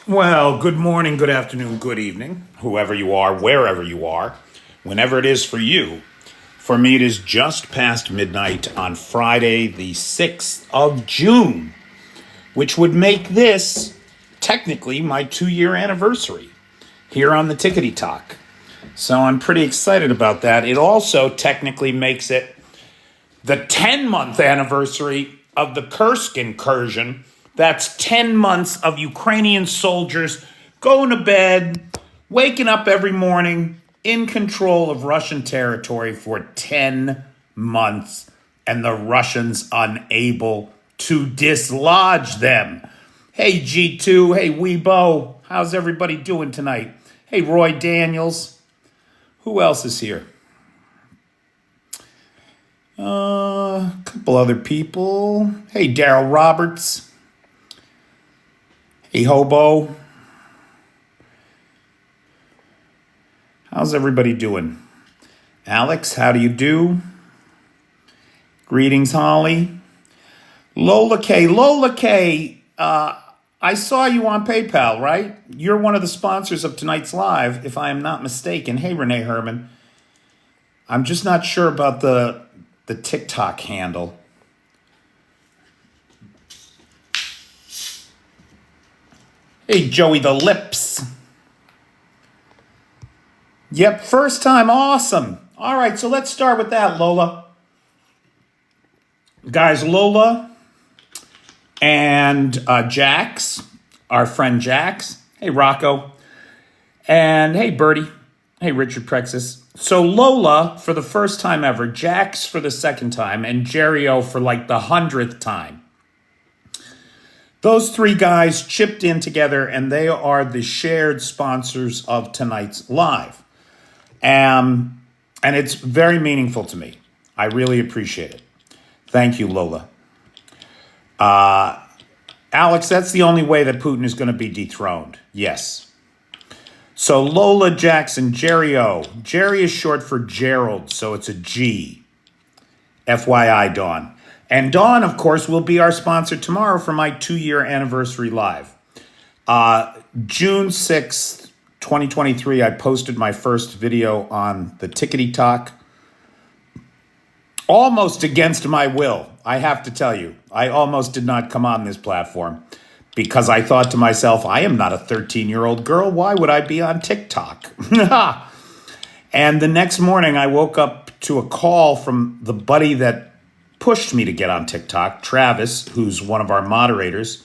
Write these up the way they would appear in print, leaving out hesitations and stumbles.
Well, good morning, good afternoon, good evening, whoever you are, wherever you are, whenever it is for you. For me, it is just past midnight on Friday, the 6th of June, which would make this technically my 2 year anniversary here on the Tickety Talk. So I'm pretty excited about that. It also technically makes it the 10-month anniversary of the Kursk incursion. That's 10 months of Ukrainian soldiers going to bed, waking up every morning in control of Russian territory for 10 months, and the Russians unable to dislodge them. Hey, G2. Hey, Weibo. How's everybody doing tonight? Hey, Roy Daniels. Who else is here? A couple other people. Hey, Daryl Roberts. Hey, Hobo. How's everybody doing? Alex, how do you do? Greetings, Holly. Lola K. Lola K, I saw you on PayPal, right? You're one of the sponsors of tonight's live, if I am not mistaken. Hey, Renee Herman. I'm just not sure about the TikTok handle. Hey, Joey the Lips. Yep, first time. Awesome. All right, so let's start with that, Lola. Guys, Lola and Jax, our friend Jax. Hey, Rocco. And hey, Bertie. Hey, Richard Prexis. So Lola for the first time ever, Jax for the second time, and Jerry-O for like the 100th time. Those three guys chipped in together, and they are the shared sponsors of tonight's live. And it's very meaningful to me. I really appreciate it. Thank you, Lola. Alex, that's the only way that Putin is going to be dethroned. Yes. So Lola, Jackson, Jerry-O. Jerry is short for Gerald, so it's a G. FYI, Dawn. And Dawn, of course, will be our sponsor tomorrow for my 2-year anniversary live. June 6th, 2023, I posted my first video on the Tickety Talk. Almost against my will, I have to tell you. I almost did not come on this platform because I thought to myself, I am not a 13-year-old girl. Why would I be on TikTok? And the next morning, I woke up to a call from the buddy that pushed me to get on TikTok, Travis, who's one of our moderators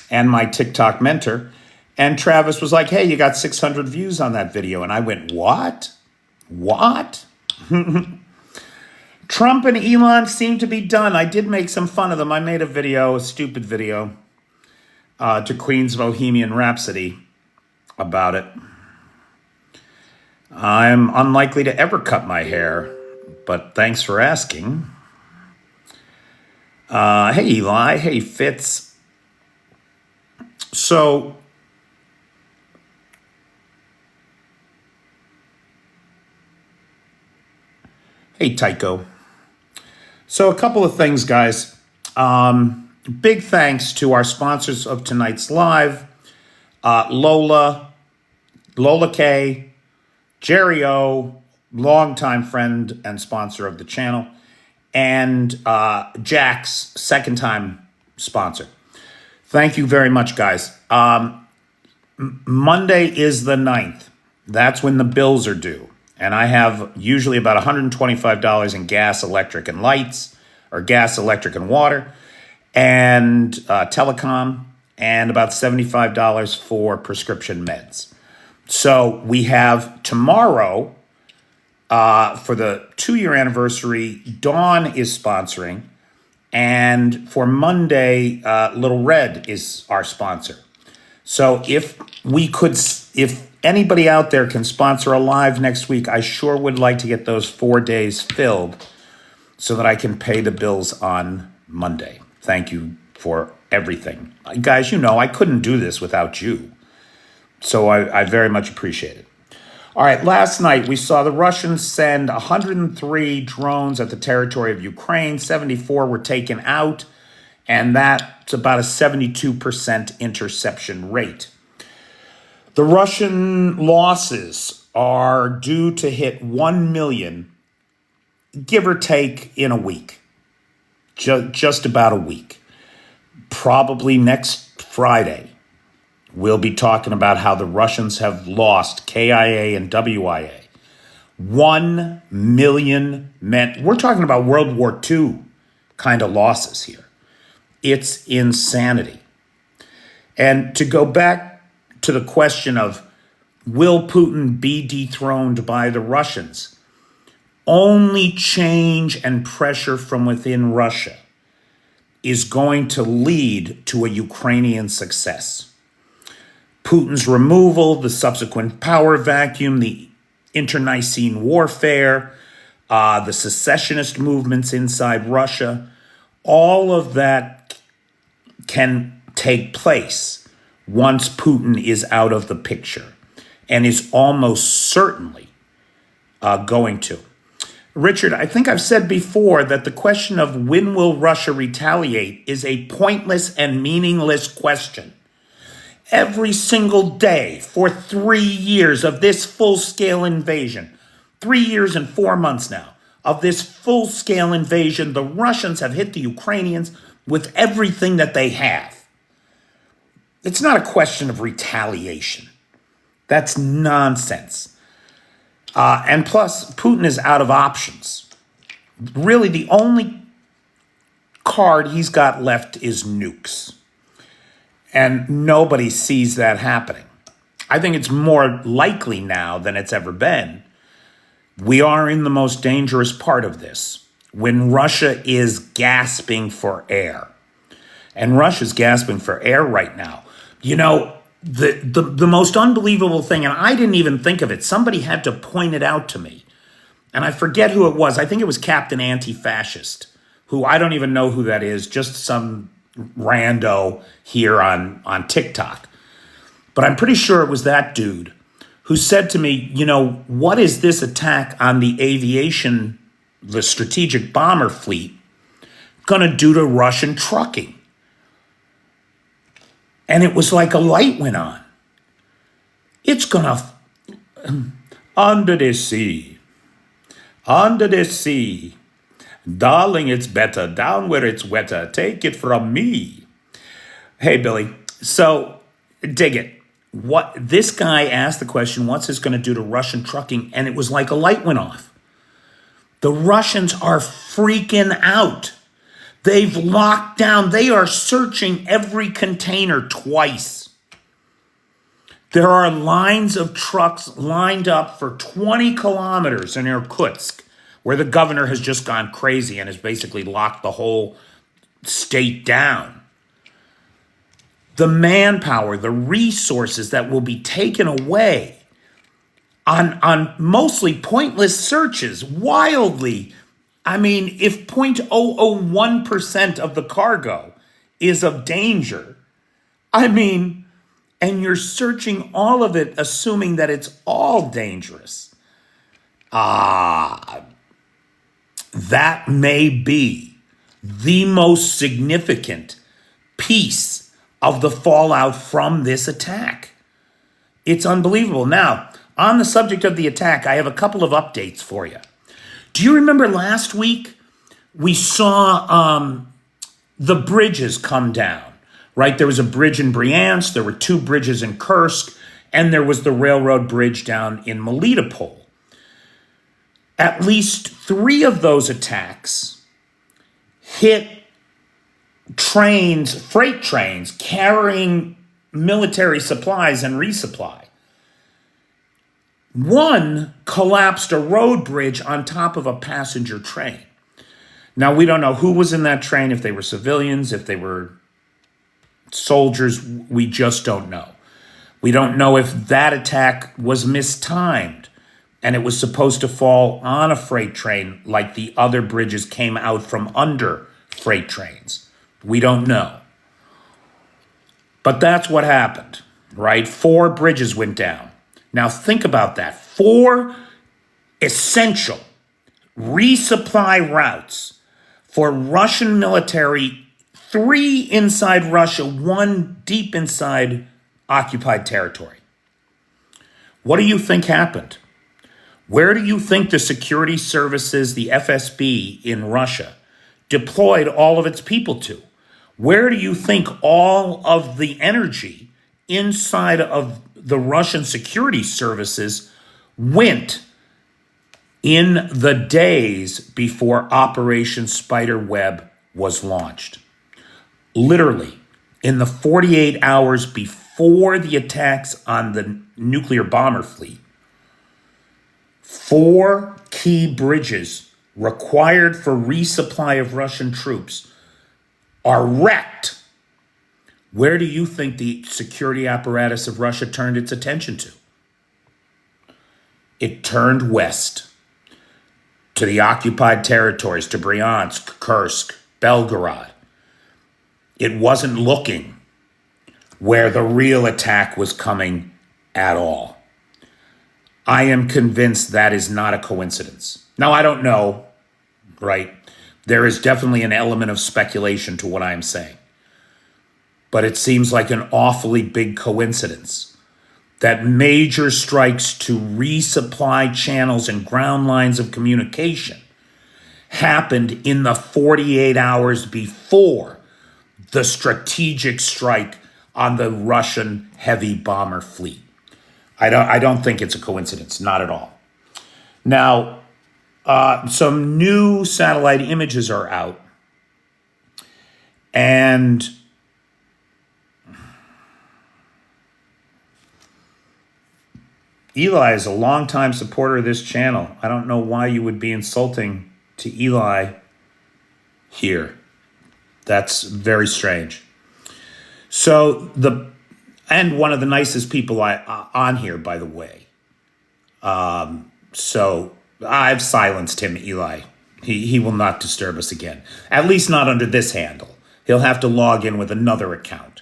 and my TikTok mentor. And Travis was like, hey, you got 600 views on that video. And I went, what? What? Trump and Elon seem to be done. I did make some fun of them. I made a video, a stupid video, to Queen's Bohemian Rhapsody about it. I'm unlikely to ever cut my hair, but thanks for asking. Hey, Eli. Hey, Fitz. So, hey, Tycho. So a couple of things, guys. Big thanks to our sponsors of tonight's live, Lola K, Jerry-O, longtime friend and sponsor of the channel, and Jax, second-time sponsor. Thank you very much, guys. Monday is the 9th. That's when the bills are due. And I have usually about $125 in gas, electric, and lights, or gas, electric, and water, and telecom, and about $75 for prescription meds. So we have tomorrow, for the 2-year anniversary, Dawn is sponsoring, and for Monday, Little Red is our sponsor. So if anybody out there can sponsor a live next week, I sure would like to get those 4 days filled so that I can pay the bills on Monday. Thank you for everything. Guys, you know I couldn't do this without you. So I very much appreciate it. All right, last night we saw the Russians send 103 drones at the territory of Ukraine. 74 were taken out, and that's about a 72% interception rate. The Russian losses are due to hit 1 million, give or take, in a week. Just about a week. Probably next Friday, we'll be talking about how the Russians have lost KIA and WIA. 1 million men. We're talking about World War II kind of losses here. It's insanity. And to go back to the question of, will Putin be dethroned by the Russians? Only change and pressure from within Russia is going to lead to a Ukrainian success. Putin's removal, the subsequent power vacuum, the internecine warfare, the secessionist movements inside Russia, all of that can take place once Putin is out of the picture, and is almost certainly going to. Richard, I think I've said before that the question of when will Russia retaliate is a pointless and meaningless question. Every single day for 3 years of this full-scale invasion, 3 years and 4 months now, of this full-scale invasion, the Russians have hit the Ukrainians with everything that they have. It's not a question of retaliation. That's nonsense. And plus, Putin is out of options. Really, the only card he's got left is nukes. And nobody sees that happening. I think it's more likely now than it's ever been. We are in the most dangerous part of this, when Russia is gasping for air. And Russia's gasping for air right now. You know, the most unbelievable thing, and I didn't even think of it, somebody had to point it out to me. And I forget who it was. I think it was Captain Anti-Fascist, who I don't even know who that is, just some rando here on TikTok. But I'm pretty sure it was that dude who said to me, you know, what is this attack on the aviation, the strategic bomber fleet, gonna do to Russian trucking? And it was like a light went on. It's gonna, under the sea, darling, it's better down where it's wetter. Take it from me. Hey, Billy. So, dig it. What this guy asked the question, what's this going to do to Russian trucking? And it was like a light went off. The Russians are freaking out. They've locked down. They are searching every container twice. There are lines of trucks lined up for 20 kilometers in Irkutsk, where the governor has just gone crazy and has basically locked the whole state down. The manpower, the resources that will be taken away on mostly pointless searches, wildly. I mean, if 0.001% of the cargo is of danger, I mean, and you're searching all of it, assuming that it's all dangerous. That may be the most significant piece of the fallout from this attack. It's unbelievable. Now, on the subject of the attack, I have a couple of updates for you. Do you remember last week we saw the bridges come down, right? There was a bridge in Bryansk, there were 2 bridges in Kursk, and there was the railroad bridge down in Melitopol. At least 3 of those attacks hit trains, freight trains, carrying military supplies and resupply. 1 collapsed a road bridge on top of a passenger train. Now, we don't know who was in that train, if they were civilians, if they were soldiers, we just don't know. We don't know if that attack was mistimed and it was supposed to fall on a freight train like the other bridges came out from under freight trains. We don't know. But that's what happened, right? 4 bridges went down. Now think about that. 4 essential resupply routes for Russian military, 3 inside Russia, 1 deep inside occupied territory. What do you think happened? Where do you think the security services, the FSB in Russia, deployed all of its people to? Where do you think all of the energy inside of the Russian security services went in the days before Operation Spiderweb was launched? Literally, in the 48 hours before the attacks on the nuclear bomber fleet, 4 key bridges required for resupply of Russian troops are wrecked. Where do you think the security apparatus of Russia turned its attention to? It turned west to the occupied territories, to Bryansk, Kursk, Belgorod. It wasn't looking where the real attack was coming at all. I am convinced that is not a coincidence. Now, I don't know, right? There is definitely an element of speculation to what I'm saying. But it seems like an awfully big coincidence that major strikes to resupply channels and ground lines of communication happened in the 48 hours before the strategic strike on the Russian heavy bomber fleet. I don't think it's a coincidence, not at all. Now, some new satellite images are out, and Eli is a longtime supporter of this channel. I don't know why you would be insulting to Eli here. That's very strange. So and one of the nicest people on here, by the way. So I've silenced him, Eli. He will not disturb us again. At least not under this handle. He'll have to log in with another account.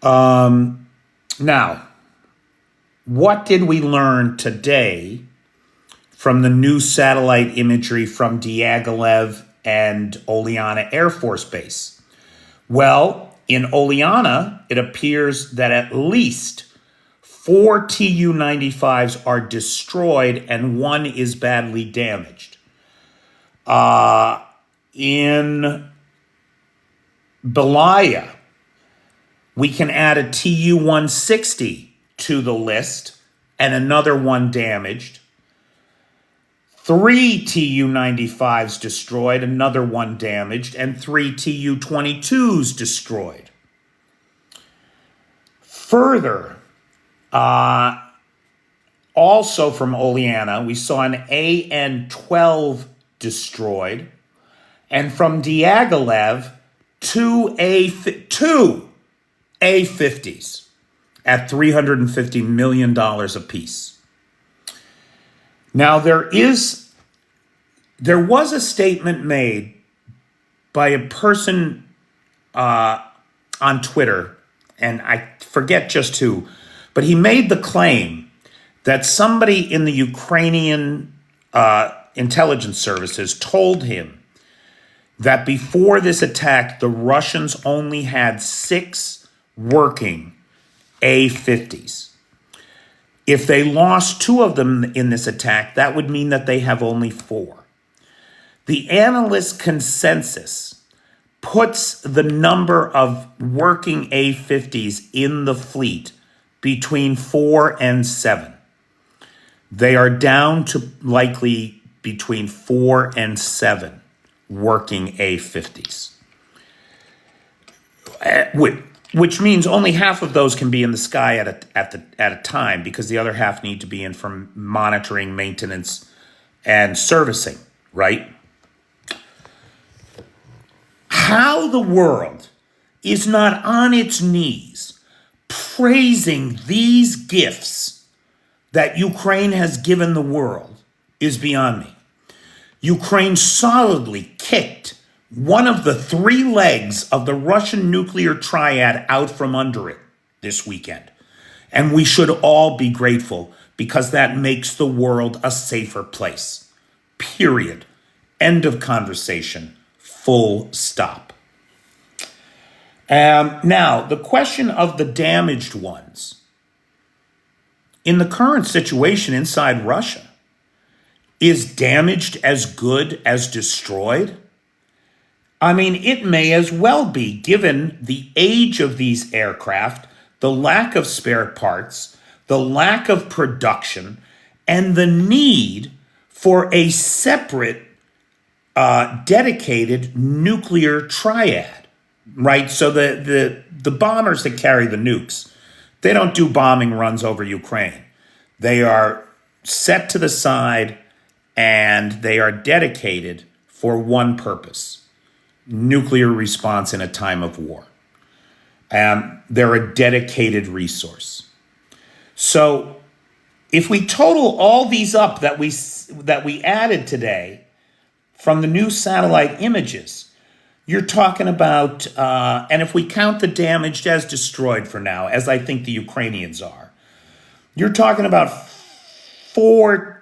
Now, what did we learn today from the new satellite imagery from Diaghilev and Oleana Air Force Base? Well, in Oleana, it appears that at least 4 Tu-95s are destroyed and 1 is badly damaged. In Belaya, we can add a Tu-160 to the list and another 1 damaged. 3 Tu-95s destroyed, another 1 damaged, and 3 Tu-22s destroyed. Further, also from Oleana, we saw an AN-12 destroyed, and from Diaghilev, 2 A-50s at $350 million apiece. Now, there was a statement made by a person on Twitter, and I forget just who, but he made the claim that somebody in the Ukrainian intelligence services told him that before this attack, the Russians only had 6 working A-50s. If they lost 2 of them in this attack, that would mean that they have only 4. The analyst consensus puts the number of working A-50s in the fleet between 4 and 7. They are down to likely between 4 and 7 working A-50s. Which means only half of those can be in the sky at a time, because the other half need to be in for monitoring, maintenance, and servicing, right? How the world is not on its knees praising these gifts that Ukraine has given the world is beyond me. Ukraine solidly kicked one of the 3 legs of the Russian nuclear triad out from under it this weekend. And we should all be grateful, because that makes the world a safer place. Period. End of conversation. Full stop. Now, the question of the damaged ones. in the current situation inside Russia, is damaged as good as destroyed? I mean, it may as well be, given the age of these aircraft, the lack of spare parts, the lack of production, and the need for a separate, dedicated nuclear triad, right? So the bombers that carry the nukes, they don't do bombing runs over Ukraine. They are set to the side and they are dedicated for one purpose: nuclear response in a time of war. They're a dedicated resource. So if we total all these up that we added today from the new satellite images, you're talking about, and if we count the damaged as destroyed for now, as I think the Ukrainians are, you're talking about 9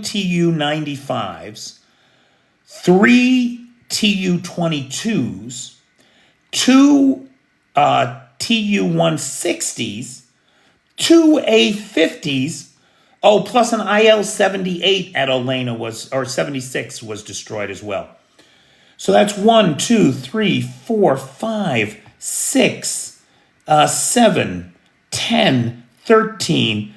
Tu-95s, 3 Tu-22s, 2 Tu-160s, 2 A-50s, plus an IL-78 at Olena or 76 was destroyed as well. So that's 1, 2, 3, 4, 5, 6, 7, 10, 13.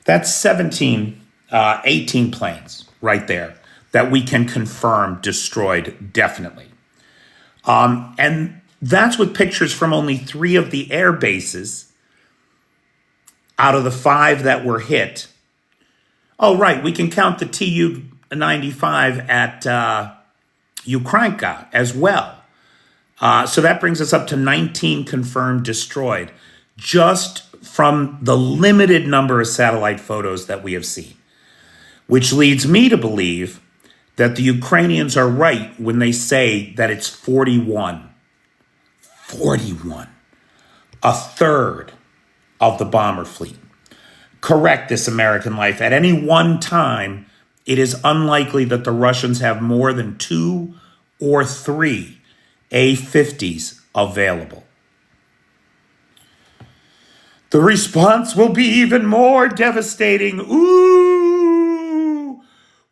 That's 17, 18 planes right there that we can confirm destroyed definitely. And that's with pictures from only 3 of the air bases out of the 5 that were hit. Oh, right, we can count the Tu-95 at Ukrainka as well. So that brings us up to 19 confirmed destroyed, just from the limited number of satellite photos that we have seen, which leads me to believe that the Ukrainians are right when they say that it's 41. 41. A third of the bomber fleet. Correct this, American life. At any one time, it is unlikely that the Russians have more than 2 or 3 A-50s available. The response will be even more devastating. Ooh!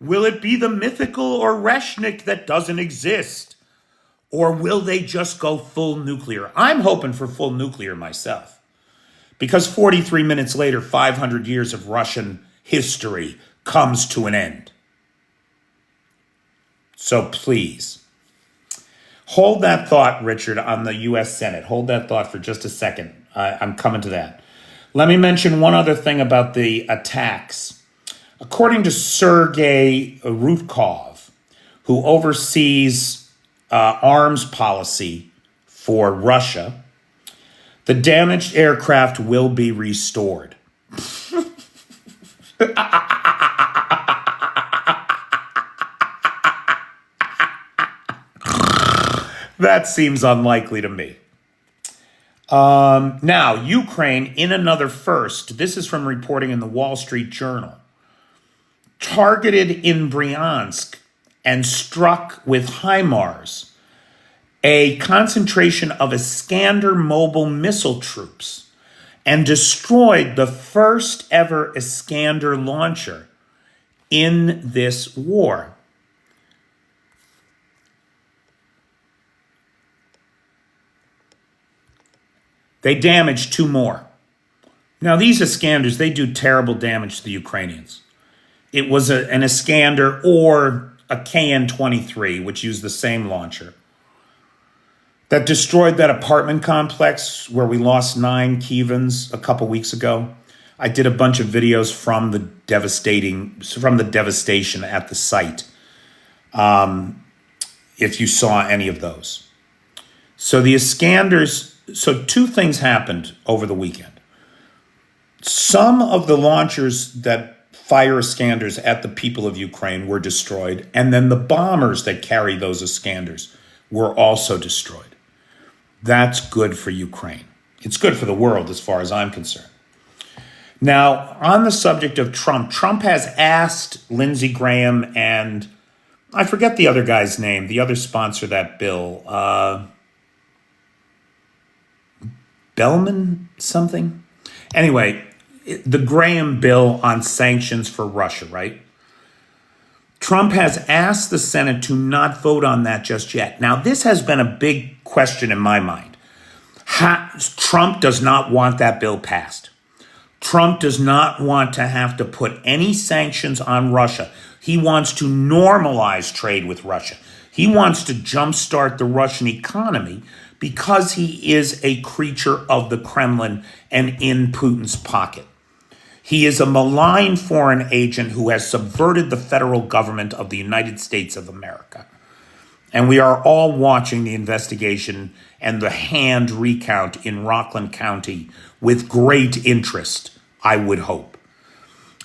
Will it be the mythical Oreshnik that doesn't exist? Or will they just go full nuclear? I'm hoping for full nuclear myself. Because 43 minutes later, 500 years of Russian history comes to an end. So please, hold that thought, Richard, on the U.S. Senate. Hold that thought for just a second. I'm coming to that. Let me mention one other thing about the attacks. According to Sergei Rutkov, who oversees arms policy for Russia, the damaged aircraft will be restored. That seems unlikely to me. Now, Ukraine, in another first, this is from reporting in the Wall Street Journal, targeted in Bryansk and struck with HIMARS a concentration of Iskander mobile missile troops and destroyed the first ever Iskander launcher in this war. They damaged 2 more. Now, these Iskanders, they do terrible damage to the Ukrainians. It was an Iskander or a KN-23, which used the same launcher, that destroyed that apartment complex where we lost 9 Kyivans a couple weeks ago. I did a bunch of videos from the devastation at the site, if you saw any of those. So the Iskanders, so 2 things happened over the weekend. Some of the launchers that fire Iskanders at the people of Ukraine were destroyed, and then the bombers that carry those Iskanders were also destroyed. That's good for Ukraine. It's good for the world as far as I'm concerned. Now, on the subject of Trump, Trump has asked Lindsey Graham and I forget the other guy's name, the other sponsor of that bill, Bellman something. Anyway, the Graham bill on sanctions for Russia, right? Trump has asked the Senate to not vote on that just yet. Now, this has been a big question in my mind. Trump does not want that bill passed. Trump does not want to have to put any sanctions on Russia. He wants to normalize trade with Russia. He wants to jumpstart the Russian economy because he is a creature of the Kremlin and in Putin's pocket. He is a malign foreign agent who has subverted the federal government of the United States of America. And we are all watching the investigation and the hand recount in Rockland County with great interest, I would hope,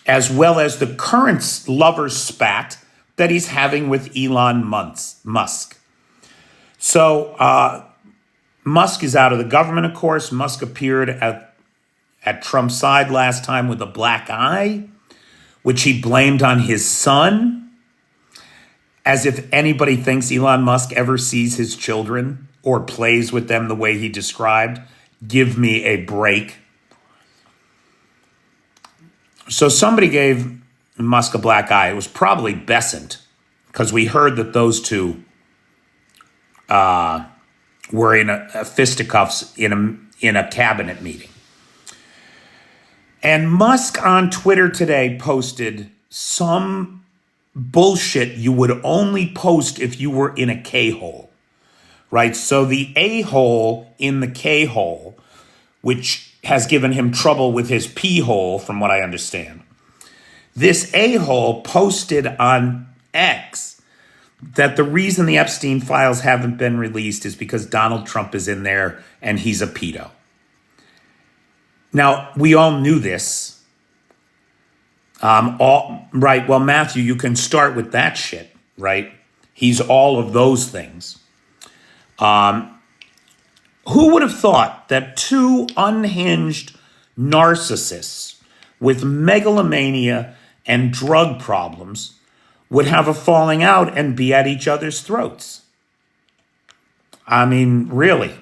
as well as the current lover's spat that he's having with Elon Musk. So Musk is out of the government, of course. Musk appeared at Trump's side last time with a black eye, which he blamed on his son, as if anybody thinks Elon Musk ever sees his children or plays with them the way he described. Give me a break. So somebody gave Musk a black eye. It was probably Besant, because we heard that those two were in a fisticuffs in a cabinet meeting. And Musk on Twitter today posted some bullshit you would only post if you were in a K-hole, right? So the A-hole in the K-hole, which has given him trouble with his P-hole, from what I understand. This A-hole posted on X that the reason the Epstein files haven't been released is because Donald Trump is in there and he's a pedo. Now, we all knew this. Right, well, Matthew, you can start with that shit, right? He's all of those things. Who would have thought that two unhinged narcissists with megalomania and drug problems would have a falling out and be at each other's throats? I mean, really.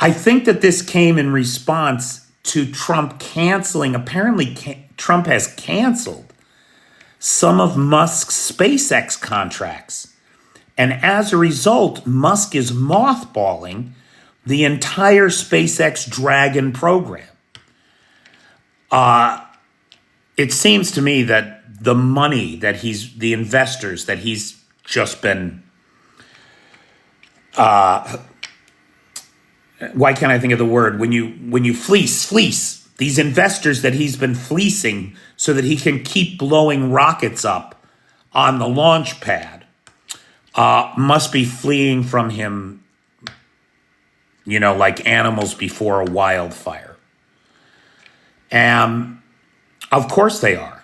I think that this came in response to Trump canceling. Apparently, Trump has canceled some of Musk's SpaceX contracts. And as a result, Musk is mothballing the entire SpaceX Dragon program. It seems to me that the money that the investors that he's just been, why can't I think of the word? When you fleece these investors that he's been fleecing so that he can keep blowing rockets up on the launch pad, must be fleeing from him, like animals before a wildfire. Of course they are.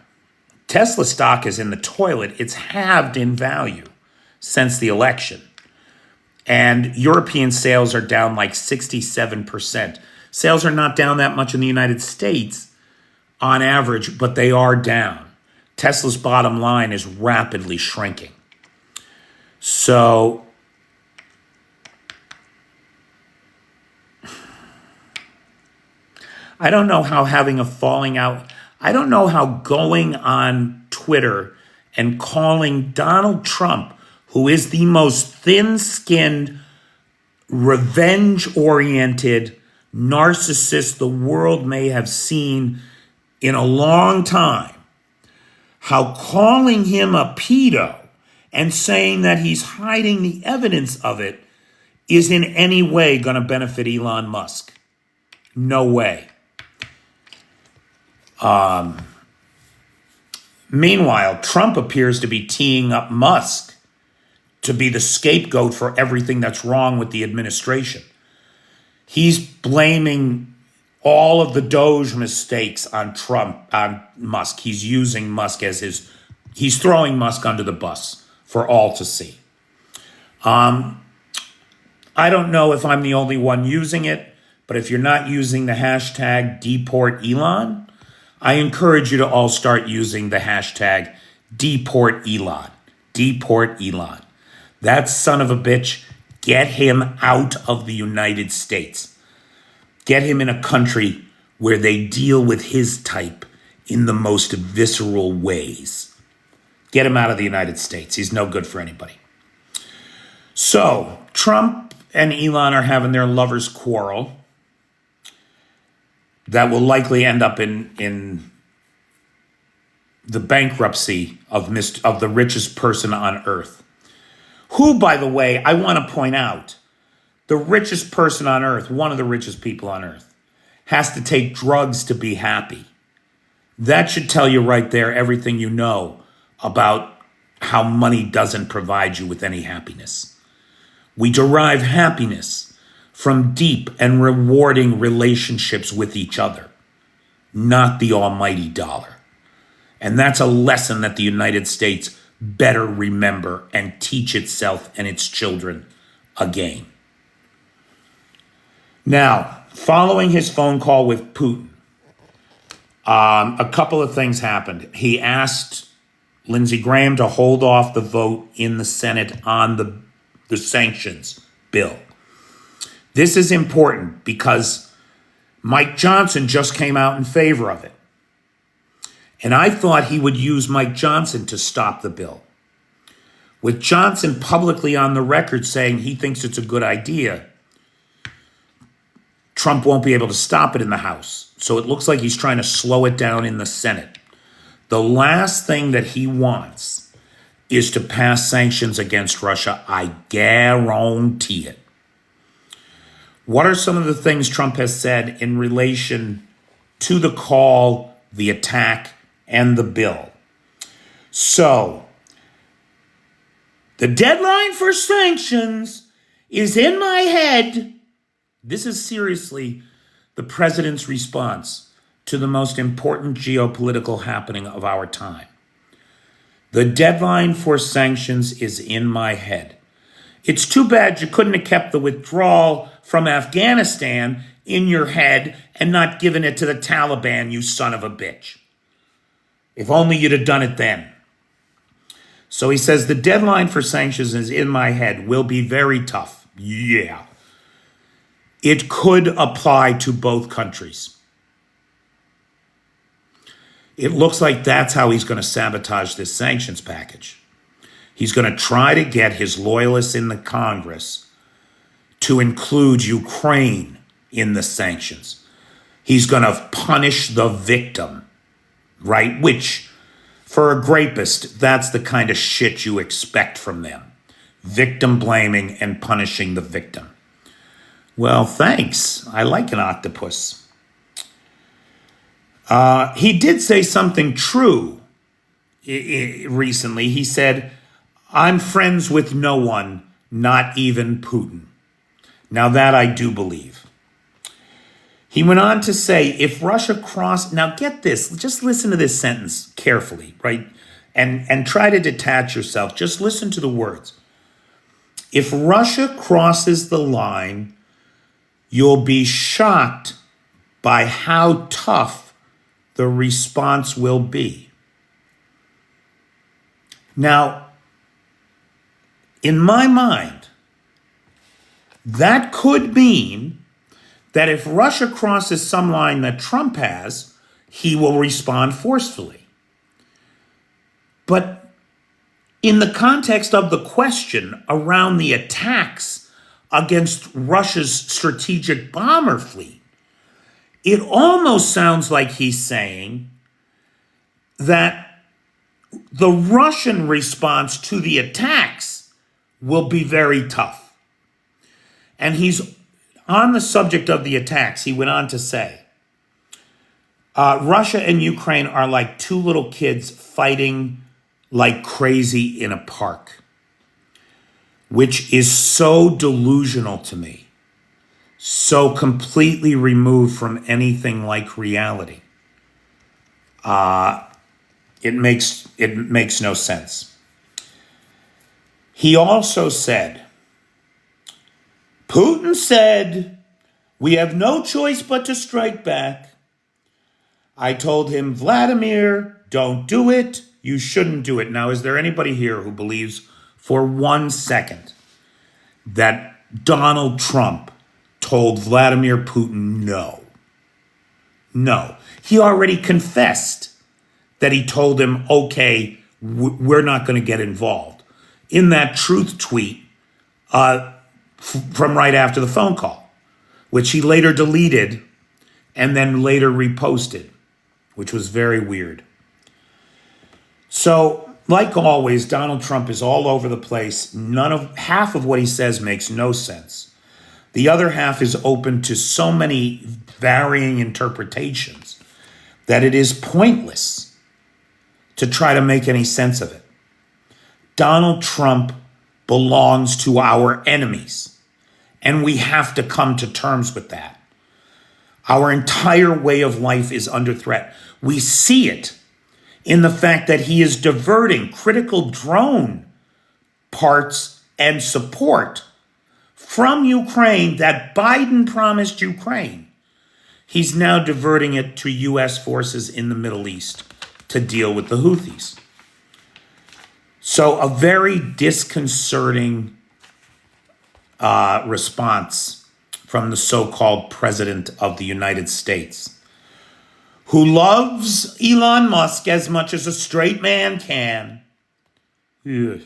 Tesla stock is in the toilet. It's halved in value since the election. And European sales are down like 67%. Sales are not down that much in the United States on average, but they are down. Tesla's bottom line is rapidly shrinking. So I don't know how having a falling out, I don't know how going on Twitter and calling Donald Trump, who is the most thin-skinned, revenge-oriented narcissist the world may have seen in a long time, how calling him a pedo and saying that he's hiding the evidence of it is in any way going to benefit Elon Musk. No way. Meanwhile, Trump appears to be teeing up Musk to be the scapegoat for everything that's wrong with the administration. He's blaming all of the Doge mistakes on Musk. He's using Musk he's throwing Musk under the bus for all to see. I don't know if I'm the only one using it, but if you're not using the hashtag deport Elon, I encourage you to all start using the hashtag deport Elon. Deport Elon. That son of a bitch, get him out of the United States. Get him in a country where they deal with his type in the most visceral ways. Get him out of the United States. He's no good for anybody. So, Trump and Elon are having their lovers' quarrel that will likely end up in the bankruptcy of the richest person on earth. Who, by the way, I want to point out, the richest person on earth, one of the richest people on earth, has to take drugs to be happy. That should tell you right there everything you know about how money doesn't provide you with any happiness. We derive happiness from deep and rewarding relationships with each other, not the almighty dollar. And that's a lesson that the United States better remember and teach itself and its children again. Now, following his phone call with Putin, a couple of things happened. He asked Lindsey Graham to hold off the vote in the Senate on the sanctions bill. This is important because Mike Johnson just came out in favor of it. And I thought he would use Mike Johnson to stop the bill. With Johnson publicly on the record saying he thinks it's a good idea, Trump won't be able to stop it in the House. So it looks like he's trying to slow it down in the Senate. The last thing that he wants is to pass sanctions against Russia. I guarantee it. What are some of the things Trump has said in relation to the call, the attack, and the bill? So, the deadline for sanctions is in my head. This is seriously the president's response to the most important geopolitical happening of our time. The deadline for sanctions is in my head. It's too bad you couldn't have kept the withdrawal from Afghanistan in your head and not given it to the Taliban, you son of a bitch. If only you'd have done it then. So he says the deadline for sanctions is in my head, will be very tough. Yeah. It could apply to both countries. It looks like that's how he's going to sabotage this sanctions package. He's going to try to get his loyalists in the Congress to include Ukraine in the sanctions. He's going to punish the victim, right? Which, for a rapist, that's the kind of shit you expect from them. Victim blaming and punishing the victim. Well, thanks. I like an octopus. He did say something true recently. He said, I'm friends with no one, not even Putin. Now that I do believe. He went on to say, if Russia crossed, now get this, just listen to this sentence carefully, right? And try to detach yourself. Just listen to the words. If Russia crosses the line, you'll be shocked by how tough the response will be. Now, in my mind, that could mean that if Russia crosses some line that Trump has, he will respond forcefully. But in the context of the question around the attacks against Russia's strategic bomber fleet, it almost sounds like he's saying that the Russian response to the attacks will be very tough. And he's on the subject of the attacks. He went on to say, Russia and Ukraine are like two little kids fighting like crazy in a park, which is so delusional to me. So completely removed from anything like reality. It makes no sense. He also said, Putin said, we have no choice but to strike back. I told him, Vladimir, don't do it. You shouldn't do it. Now, is there anybody here who believes for 1 second that Donald Trump told Vladimir Putin no. No. He already confessed that he told him, okay, we're not going to get involved, in that truth tweet from right after the phone call, which he later deleted and then later reposted, which was very weird. So, like always, Donald Trump is all over the place. Half of what he says makes no sense. The other half is open to so many varying interpretations that it is pointless to try to make any sense of it. Donald Trump belongs to our enemies, and we have to come to terms with that. Our entire way of life is under threat. We see it in the fact that he is diverting critical drone parts and support from Ukraine that Biden promised Ukraine. He's now diverting it to U.S. forces in the Middle East to deal with the Houthis. So a very disconcerting response from the so-called president of the United States, who loves Elon Musk as much as a straight man can. Ugh.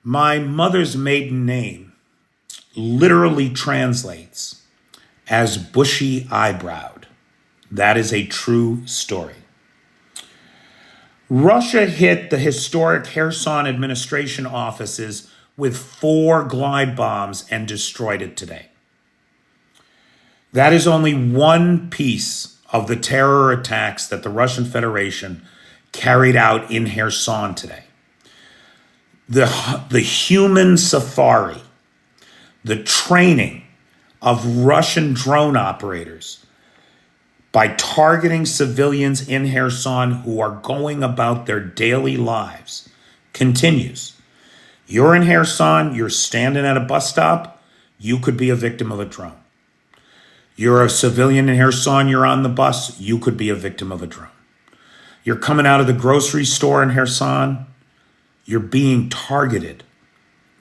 My mother's maiden name literally translates as bushy-eyebrowed. That is a true story. Russia hit the historic Kherson administration offices with 4 glide bombs and destroyed it today. That is only one piece of the terror attacks that the Russian Federation carried out in Kherson today. The human safari, the training of Russian drone operators by targeting civilians in Kherson who are going about their daily lives continues. You're in Kherson, you're standing at a bus stop, you could be a victim of a drone. You're a civilian in Kherson, you're on the bus, you could be a victim of a drone. You're coming out of the grocery store in Kherson, you're being targeted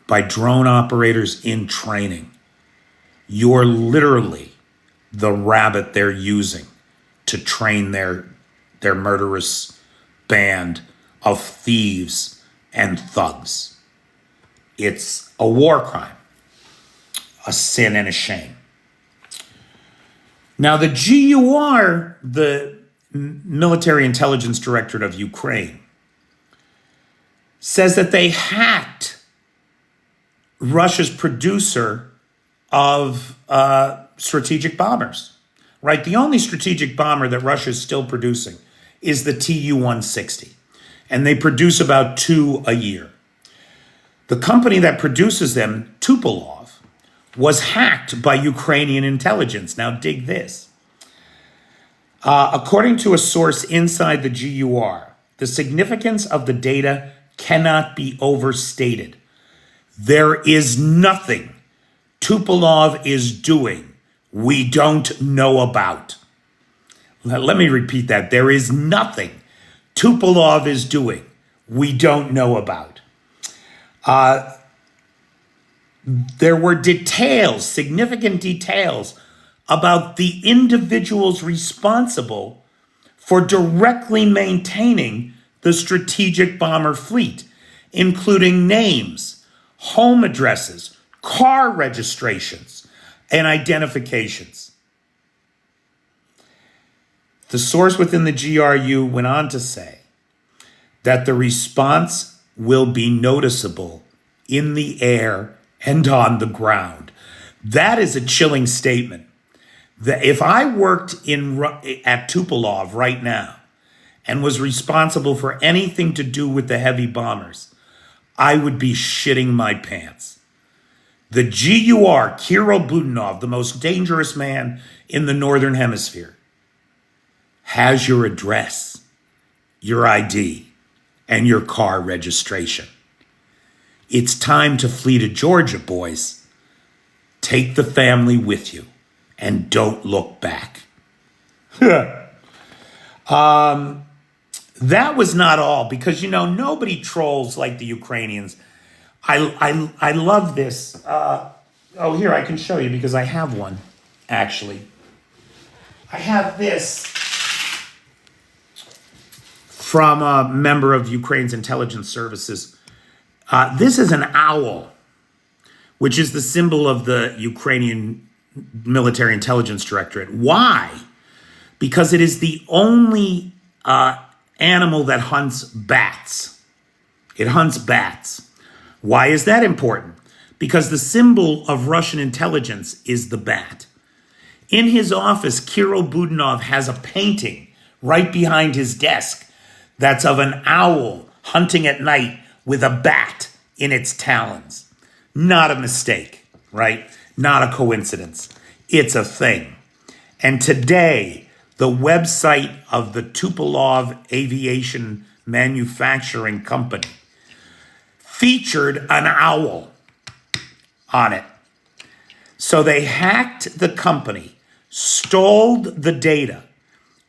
by drone operators in training. You're literally the rabbit they're using to train their murderous band of thieves and thugs. It's a war crime, a sin and a shame. Now, the GUR, the Military Intelligence Directorate of Ukraine, says that they hacked Russia's producer of strategic bombers, right? The only strategic bomber that Russia is still producing is the Tu-160, and they produce about 2 a year. The company that produces them, Tupolev, was hacked by Ukrainian intelligence. Now dig this. According to a source inside the GUR, the significance of the data cannot be overstated. There is nothing Tupolev is doing we don't know about. Let me repeat that. There is nothing Tupolev is doing we don't know about. There were details, significant details, about the individuals responsible for directly maintaining the strategic bomber fleet, including names, home addresses, car registrations, and identifications. The source within the GRU went on to say that the response will be noticeable in the air and on the ground. That is a chilling statement. That if I worked at Tupolev right now and was responsible for anything to do with the heavy bombers, I would be shitting my pants. The GUR, Kirill Budanov, the most dangerous man in the Northern Hemisphere, has your address, your ID, and your car registration. It's time to flee to Georgia, boys. Take the family with you and don't look back. That was not all, because, nobody trolls like the Ukrainians. I love this. Oh, here, I can show you because I have one, actually. I have this from a member of Ukraine's intelligence services. This is an owl, which is the symbol of the Ukrainian Military Intelligence Directorate. Why? Because it is the only animal that hunts bats. It hunts bats. Why is that important? Because the symbol of Russian intelligence is the bat. In his office, Kirill Budanov has a painting right behind his desk that's of an owl hunting at night with a bat in its talons. Not a mistake, right? Not a coincidence. It's a thing. And today, the website of the Tupolev Aviation Manufacturing Company featured an owl on it. So they hacked the company, stole the data,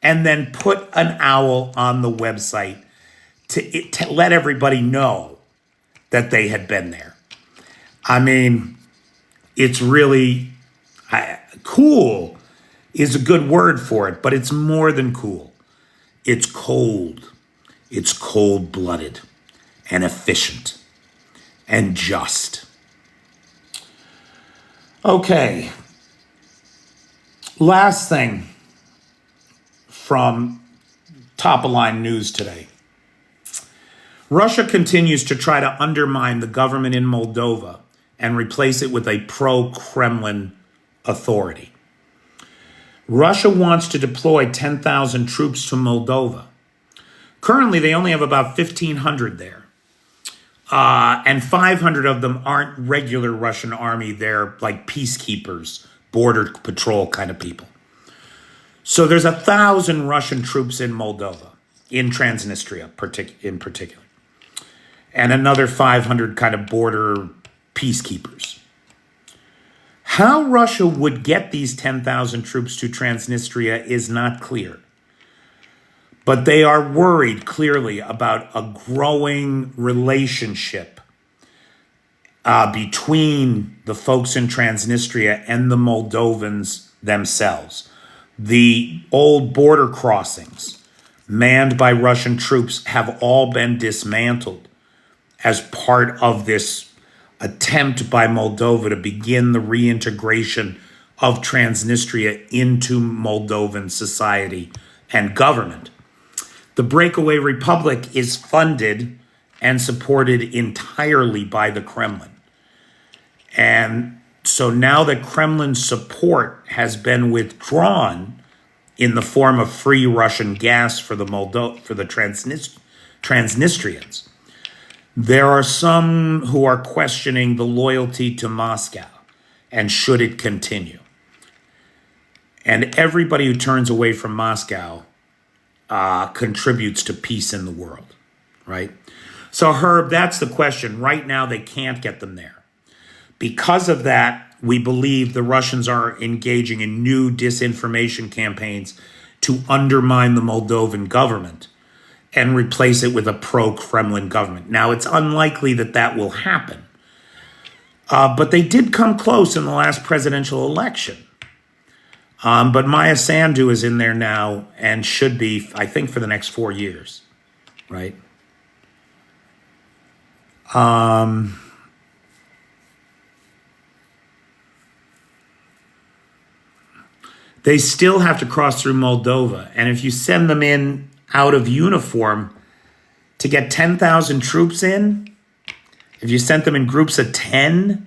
and then put an owl on the website to let everybody know that they had been there. I mean, it's really cool is a good word for it, but it's more than cool. It's cold. It's cold-blooded and efficient and just. Okay. Last thing from top-of-line news today. Russia continues to try to undermine the government in Moldova and replace it with a pro-Kremlin authority. Russia wants to deploy 10,000 troops to Moldova. Currently, they only have about 1,500 there. And 500 of them aren't regular Russian army. They're like peacekeepers, border patrol kind of people. So there's 1,000 Russian troops in Moldova, in Transnistria in particular. And another 500 kind of border peacekeepers. How Russia would get these 10,000 troops to Transnistria is not clear. But they are worried clearly about a growing relationship between the folks in Transnistria and the Moldovans themselves. The old border crossings manned by Russian troops have all been dismantled as part of this attempt by Moldova to begin the reintegration of Transnistria into Moldovan society and government. The breakaway republic is funded and supported entirely by the Kremlin. And so now that Kremlin support has been withdrawn in the form of free Russian gas for the Transnistrians, there are some who are questioning the loyalty to Moscow and should it continue. And everybody who turns away from Moscow contributes to peace in the world, right? So Herb, that's the question. Right now, they can't get them there. Because of that, we believe the Russians are engaging in new disinformation campaigns to undermine the Moldovan government and replace it with a pro-Kremlin government. Now, it's unlikely that that will happen. But they did come close in the last presidential election. But Maya Sandu is in there now and should be, I think, for the next 4 years, right? They still have to cross through Moldova. And if you send them in out of uniform to get 10,000 troops in, if you sent them in groups of 10,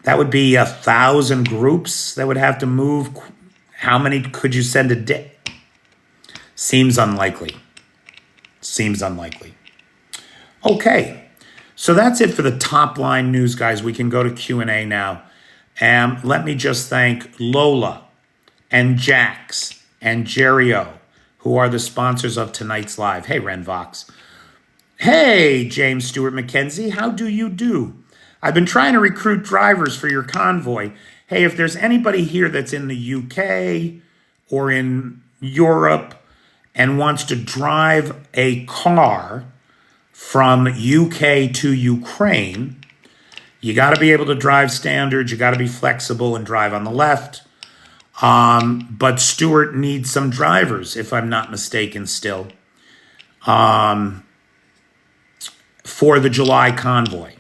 that would be 1,000 groups that would have to move. How many could you send a day? Seems unlikely. Seems unlikely. Okay, so that's it for the top line news, guys. We can go to Q&A now. And let me just thank Lola and Jax and Jerio, who are the sponsors of tonight's live. Hey, Renvox. Hey, James Stewart McKenzie, how do you do? I've been trying to recruit drivers for your convoy. Hey, if there's anybody here that's in the UK or in Europe and wants to drive a car from UK to Ukraine, You got to be able to drive standard. You got to be flexible and drive on the left. But Stewart needs some drivers, if I'm not mistaken, still, for the July convoy.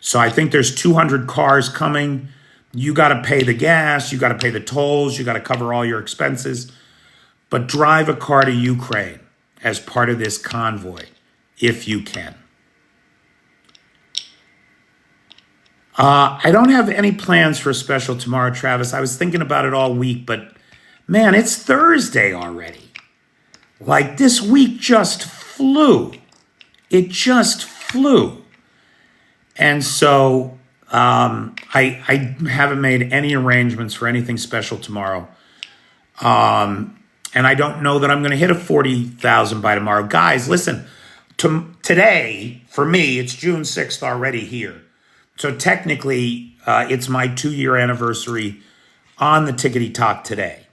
So I think there's 200 cars coming. You got to pay the gas. You got to pay the tolls. You got to cover all your expenses. But drive a car to Ukraine as part of this convoy, if you can. I don't have any plans for a special tomorrow, Travis. I was thinking about it all week, but man, it's Thursday already. Like, this week just flew. It just flew. And so I haven't made any arrangements for anything special tomorrow. And I don't know that I'm going to hit a 40,000 by tomorrow. Guys, listen, today, for me, it's June 6th already here. So technically, it's my 2-year anniversary on the Tickety Talk today.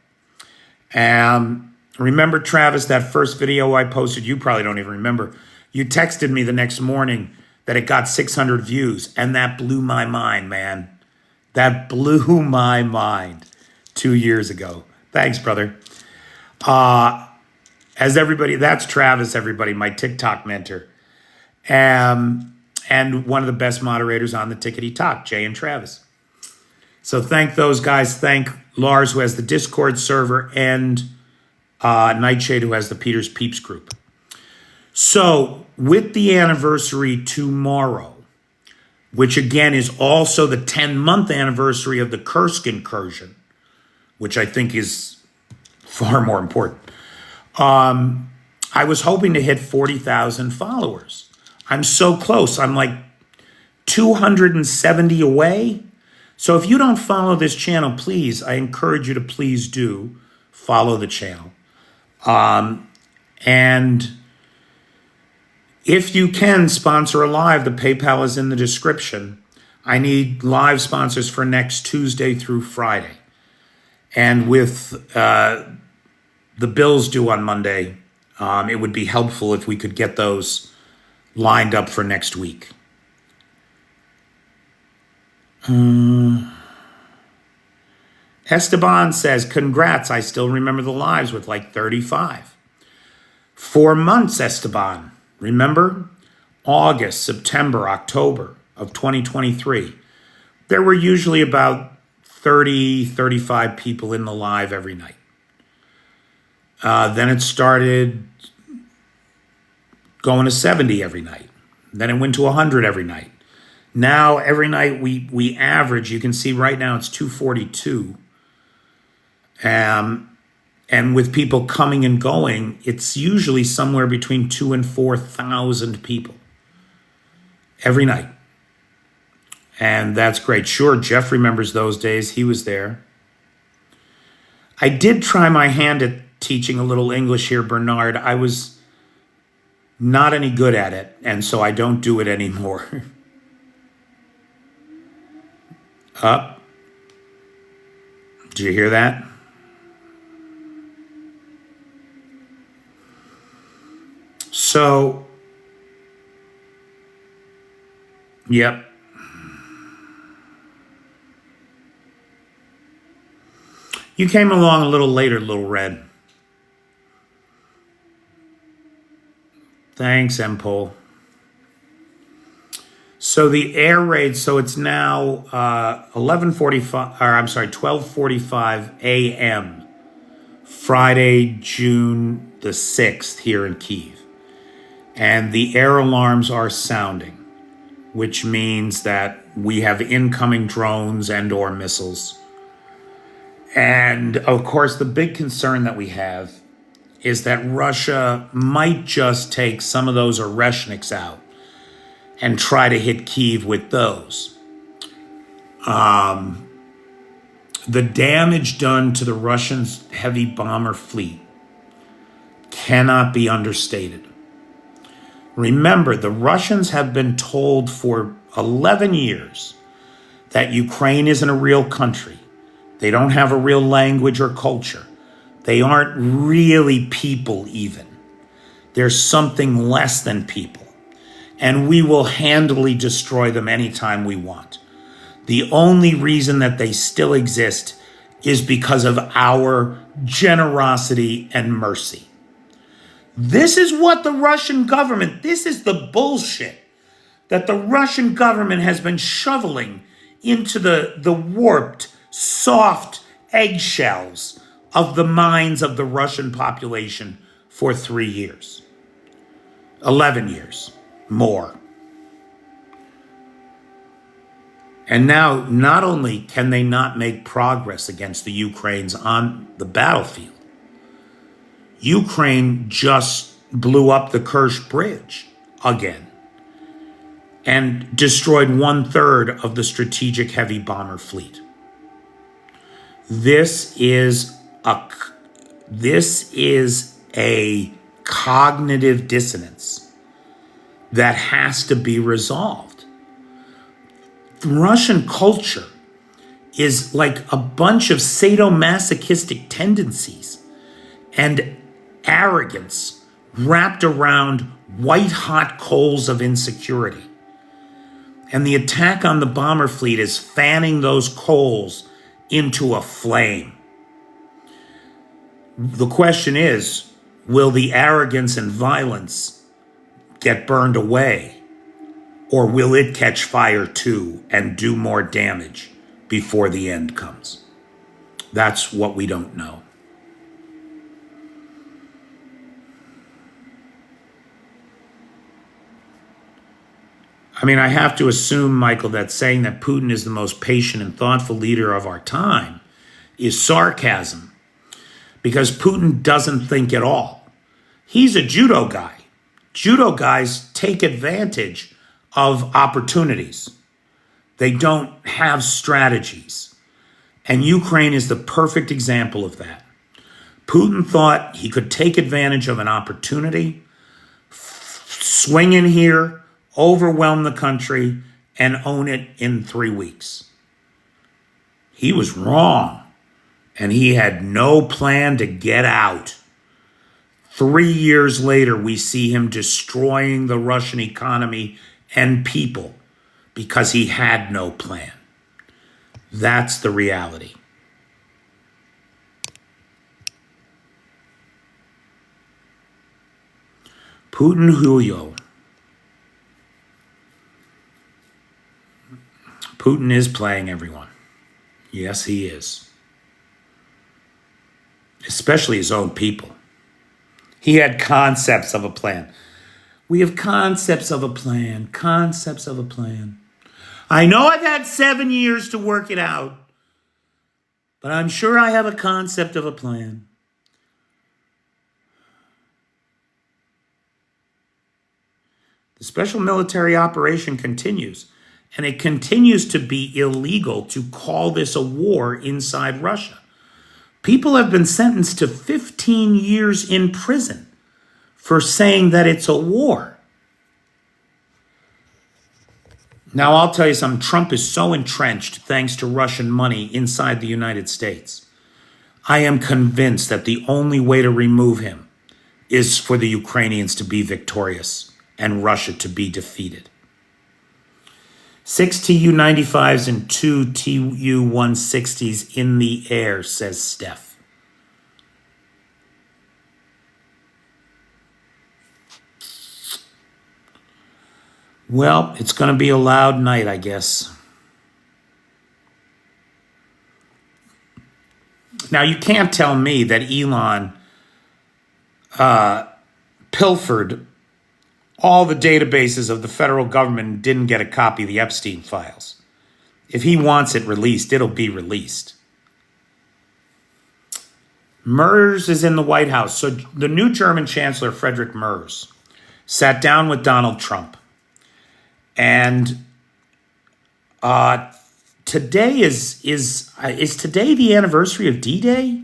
Remember, Travis, that first video I posted, you probably don't even remember. You texted me the next morning that it got 600 views, and that blew my mind, man. That blew my mind 2 years ago. Thanks, brother. As everybody, that's Travis, everybody, my TikTok mentor. And one of the best moderators on the Tickety Talk, Jay and Travis. So thank those guys. Thank Lars, who has the Discord server, and Nightshade, who has the Peter's Peeps group. So with the anniversary tomorrow, which again is also the 10-month anniversary of the Kursk incursion, which I think is far more important, I was hoping to hit 40,000 followers. I'm so close. I'm like 270 away. So if you don't follow this channel, please, I encourage you to please do follow the channel. And if you can sponsor a live, the PayPal is in the description. I need live sponsors for next Tuesday through Friday. And with the bills due on Monday, it would be helpful if we could get those lined up for next week. Esteban says, congrats, I still remember the lives with like 35. 4 months, Esteban. Remember? August, September, October of 2023. There were usually about 30, 35 people in the live every night. Then it started going to 70 every night. Then it went to 100 every night. Now, every night we average, you can see right now it's 242. And with people coming and going, it's usually somewhere between 2,000 and 4,000 people every night. And that's great. Sure, Jeff remembers those days. He was there. I did try my hand at teaching a little English here, Bernard. I was not any good at it, and so I don't do it anymore. Up. Did you hear that? So, yep. You came along a little later, Little Red. Thanks, M-Pole. So the air raid, so it's now 12:45 a.m. Friday, June the 6th here in Kyiv. And the air alarms are sounding, which means that we have incoming drones and or missiles. And of course, the big concern that we have is that Russia might just take some of those Oreshniks out and try to hit Kyiv with those. The damage done to the Russians' heavy bomber fleet cannot be understated. Remember, the Russians have been told for 11 years that Ukraine isn't a real country. They don't have a real language or culture. They aren't really people even. They're something less than people. and we will handily destroy them anytime we want. The only reason that they still exist is because of our generosity and mercy. This is what the Russian government, this is the bullshit that the Russian government has been shoveling into the warped, soft eggshells of the minds of the Russian population for 3 years, 11 years, more. And now, not only can they not make progress against the Ukrainians on the battlefield, Ukraine just blew up the Kerch Bridge again and destroyed 1/3 of the strategic heavy bomber fleet. This is a cognitive dissonance that has to be resolved. The Russian culture is like a bunch of sadomasochistic tendencies and arrogance wrapped around white-hot coals of insecurity. And the attack on the bomber fleet is fanning those coals into a flame. The question is, will the arrogance and violence get burned away? Or will it catch fire too and do more damage before the end comes? That's what we don't know. I mean, I have to assume, Michael, that saying that Putin is the most patient and thoughtful leader of our time is sarcasm, because Putin doesn't think at all. He's a judo guy. Judo guys take advantage of opportunities. They don't have strategies. And Ukraine is the perfect example of that. Putin thought he could take advantage of an opportunity, swing in here, overwhelm the country, and own it in 3 weeks. He was wrong, and he had no plan to get out. 3 years later, we see him destroying the Russian economy and people because he had no plan. That's the reality. Putin Julio. Putin is playing everyone. Yes, he is. Especially his own people. He had concepts of a plan. We have concepts of a plan, concepts of a plan. I know I've had 7 years to work it out, but I'm sure I have a concept of a plan. The special military operation continues, and it continues to be illegal to call this a war inside Russia. People have been sentenced to 15 years in prison for saying that it's a war. Now, I'll tell you something. Trump is so entrenched, thanks to Russian money inside the United States. I am convinced that the only way to remove him is for the Ukrainians to be victorious and Russia to be defeated. 6 Tu-95s and 2 Tu-160s in the air, says Steph. Well, it's going to be a loud night, I guess. Now, you can't tell me that Elon pilfered all the databases of the federal government and didn't get a copy of the Epstein files. If he wants it released, it'll be released. Merz is in the White House. So the new German Chancellor, Friedrich Merz, sat down with Donald Trump. And today is today the anniversary of D-Day?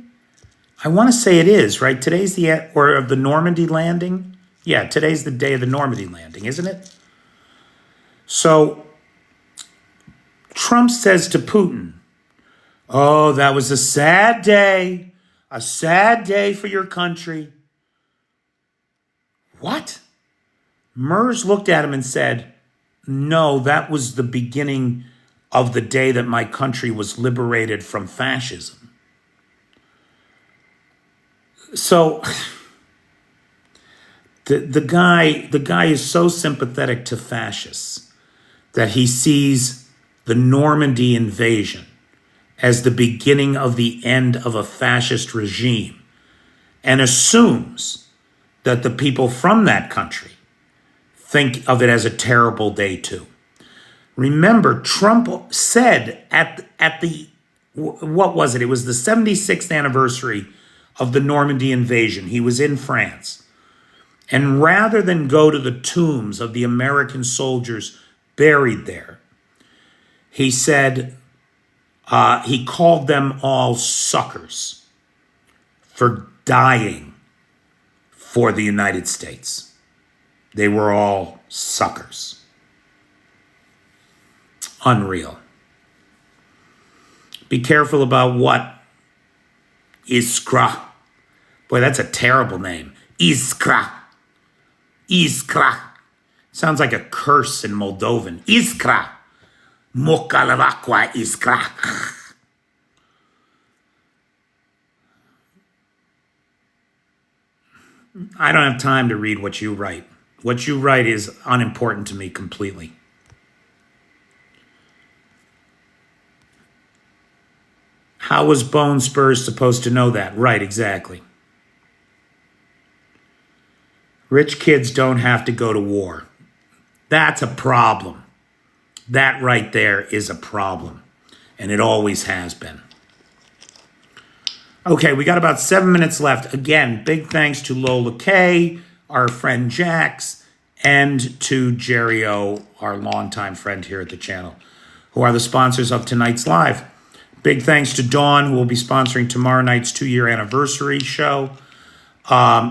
I want to say it is, right? Today's of the Normandy landing. Yeah, today's the day of the Normandy landing, isn't it? So Trump says to Putin, "Oh, that was a sad day for your country." What? Mers looked at him and said, no, that was the beginning of the day that my country was liberated from fascism. So the guy is so sympathetic to fascists that he sees the Normandy invasion as the beginning of the end of a fascist regime and assumes that the people from that country think of it as a terrible day too. Remember, Trump said at the, what was it? It was the 76th anniversary of the Normandy invasion. He was in France. And rather than go to the tombs of the American soldiers buried there, he said, he called them all suckers for dying for the United States. They were all suckers. Unreal. Be careful about what? Iskra. Boy, that's a terrible name. Iskra. Iskra. Sounds like a curse in Moldovan. Iskra. Mokalavakwa iskra. I don't have time to read what you write. What you write is unimportant to me completely. How was Bone Spurs supposed to know that? Right, exactly. Rich kids don't have to go to war. That's a problem. That right there is a problem. And it always has been. Okay, we got about 7 minutes left. Again, big thanks to Lola K, our friend Jax, and to Jerry O, our longtime friend here at the channel, who are the sponsors of tonight's live. Big thanks to Dawn, who will be sponsoring tomorrow night's 2-year anniversary show,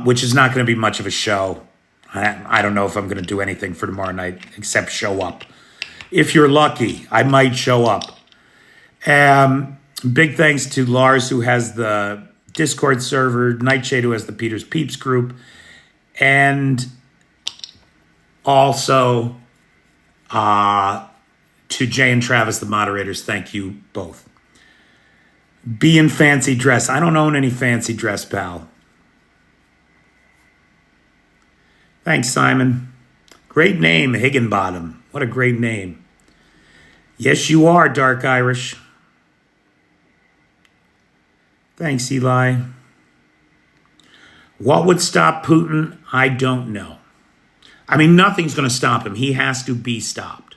which is not going to be much of a show. I don't know if I'm going to do anything for tomorrow night except show up. If you're lucky, I might show up. Big thanks to Lars, who has the Discord server, Nightshade, who has the Peter's Peeps group, and also to Jay and Travis, the moderators. Thank you both. Be in fancy dress. I don't own any fancy dress, pal. Thanks, Simon. Great name, Higginbottom. What a great name. Yes, you are, Dark Irish. Thanks, Eli. What would stop Putin? I don't know. I mean, nothing's going to stop him. He has to be stopped.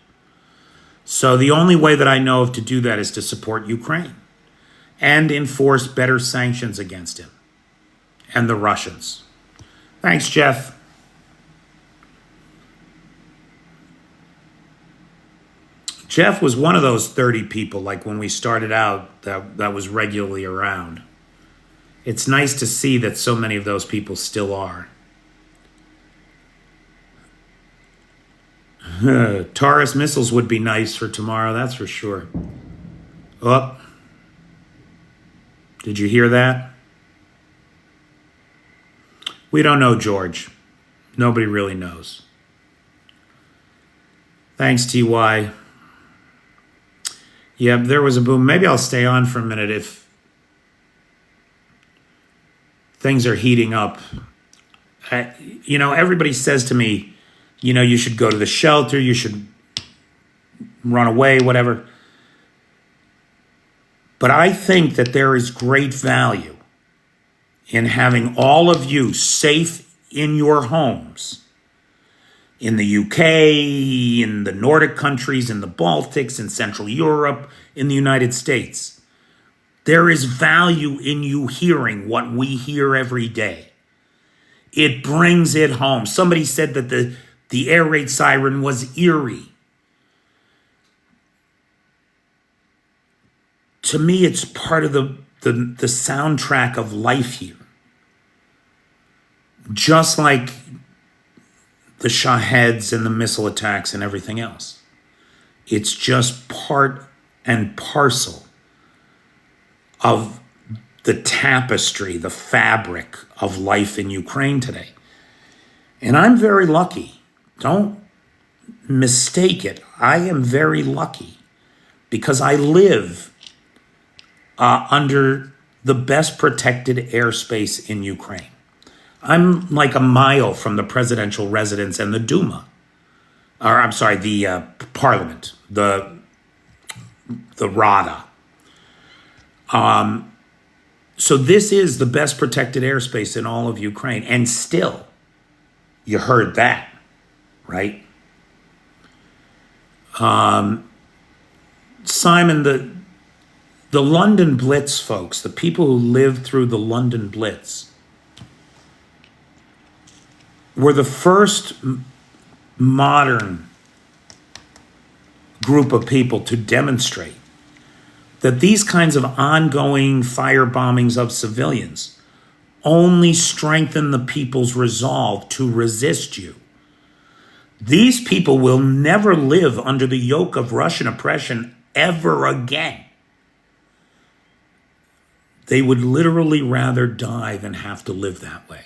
So the only way that I know of to do that is to support Ukraine and enforce better sanctions against him and the Russians. Thanks, Jeff. Jeff was one of those 30 people, like when we started out, that was regularly around. It's nice to see that so many of those people still are. Taurus missiles would be nice for tomorrow, that's for sure. Oh, did you hear that? We don't know, George. Nobody really knows. Thanks, TY. Yeah, there was a boom. Maybe I'll stay on for a minute if things are heating up. Everybody says to me, you should go to the shelter, you should run away, whatever. But I think that there is great value in having all of you safe in your homes. In the UK, in the Nordic countries, in the Baltics, in Central Europe, in the United States. There is value in you hearing what we hear every day. It brings it home. Somebody said that the air raid siren was eerie. To me, it's part of the soundtrack of life here. Just like the Shaheds and the missile attacks and everything else. It's just part and parcel of the tapestry, the fabric of life in Ukraine today. And I'm very lucky Don't mistake it. I am very lucky because I live under the best protected airspace in Ukraine. I'm like a mile from the presidential residence and the Duma, or I'm sorry, the parliament, the Rada. So this is the best protected airspace in all of Ukraine. And still, you heard that, right? Simon, the London Blitz folks, the people who lived through the London Blitz, were the first modern group of people to demonstrate that these kinds of ongoing firebombings of civilians only strengthen the people's resolve to resist you. These people will never live under the yoke of Russian oppression ever again. They would literally rather die than have to live that way.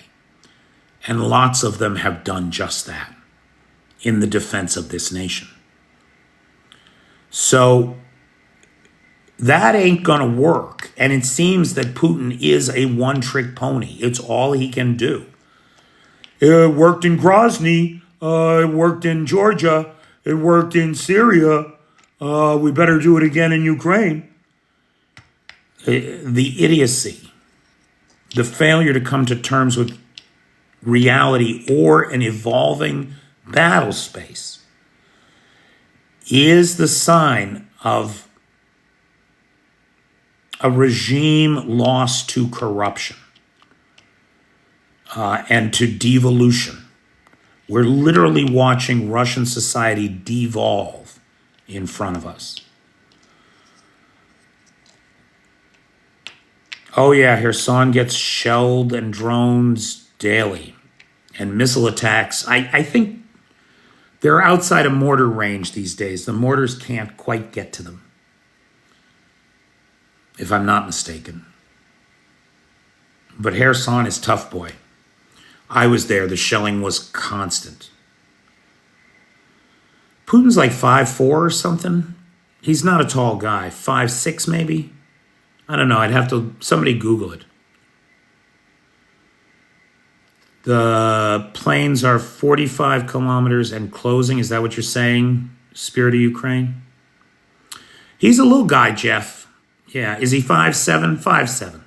And lots of them have done just that in the defense of this nation. So that ain't gonna work. And it seems that Putin is a one-trick pony. It's all he can do. It worked in Grozny. It worked in Georgia. It worked in Syria. We better do it again in Ukraine. The idiocy, the failure to come to terms with reality or an evolving battle space is the sign of a regime lost to corruption and to devolution. We're literally watching Russian society devolve in front of us. Oh yeah, Kherson gets shelled and drones daily. And missile attacks. I think they're outside of mortar range these days. The mortars can't quite get to them, if I'm not mistaken. But Kherson is tough, boy. I was there. The shelling was constant. Putin's like 5'4" or something. He's not a tall guy. 5'6" maybe. I don't know. I'd have to, somebody Google it. The planes are 45 kilometers and closing. Is that what you're saying, Spirit of Ukraine? He's a little guy, Jeff. Yeah. Is he 5'7"? 5'7".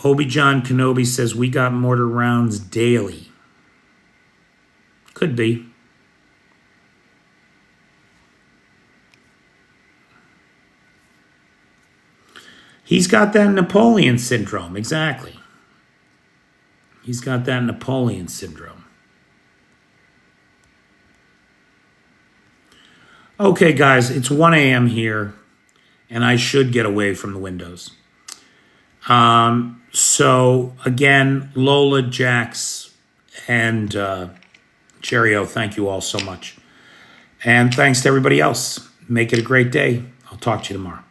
Obi-John Kenobi says, we got mortar rounds daily. Could be. He's got that Napoleon syndrome. Exactly. He's got that Napoleon syndrome. Okay, guys, it's 1 a.m. here, and I should get away from the windows. So, again, Lola, Jax, and Jerry-O, thank you all so much. And thanks to everybody else. Make it a great day. I'll talk to you tomorrow.